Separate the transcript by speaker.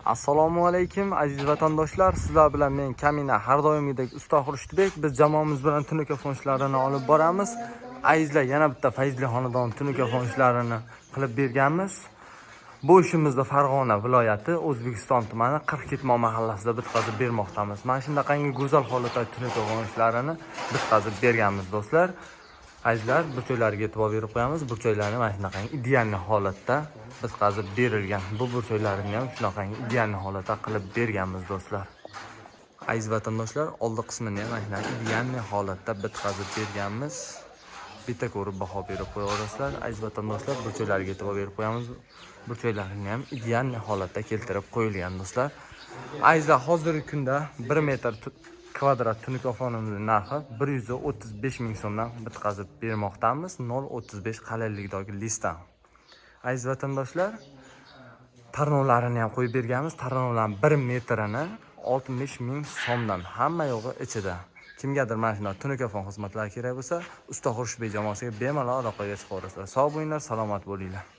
Speaker 1: Assalomu alaykum aziz vatandoshlar, sizlar bilan men Kamina har doimgidek Usta Xurshidbek. Biz jamoamiz bilan tunuka fonishlarini olib boramiz. Azizlar, yana bitta Fayzli xonadon tunuka fonishlarini qilib berganmiz. Bu ishimizda Farg'ona viloyati, O'zbekiston tumani 40 ketmon mahallasida bitkazib bermoqdamiz. Mana shunaqangi go'zal holatdagi tunuka fonishlarini bitkazib berganmiz do'stlar. Azizlar, burchoylariga e'tibor berib qo'yamiz. Burchoylarni mana shunaqangi ideal holatda bitkazib berilgan. Bu burchoylarni ham shunaqangi ideal holatda qilib berganmiz do'stlar. Aziz vatandoshlar, oldi qismini ham mana shunaqangi ideal holatda bitkazib berganmiz. Bitta ko'rib baho berib qo'yasizlar. Aziz vatandoshlar, burchoylariga e'tibor berib qo'yamiz. Burchoylarni ham ideal holatda keltirib qo'yilgan do'stlar. Azizlar, hozirgi kunda 1 metr kvadrat tunuka fonimizning narxi 135 ming so'mdan bitkazib bermoqdamiz. 0.35 qalinlikdagi listdan. Aziz vatandoshlar, tarnovlarini ham qo'yib berganmiz. Tarnovlarning 1 metrini 60 ming so'mdan, hamma yo'g'i ichida. Kimgadir mana shunday tunuka fon xizmatlari kerak bo'lsa, Usta Xurshidbek jamoasiga bemalol aloqaga chiqaverasizlar. Sog' bo'linglar, salomat bo'linglar.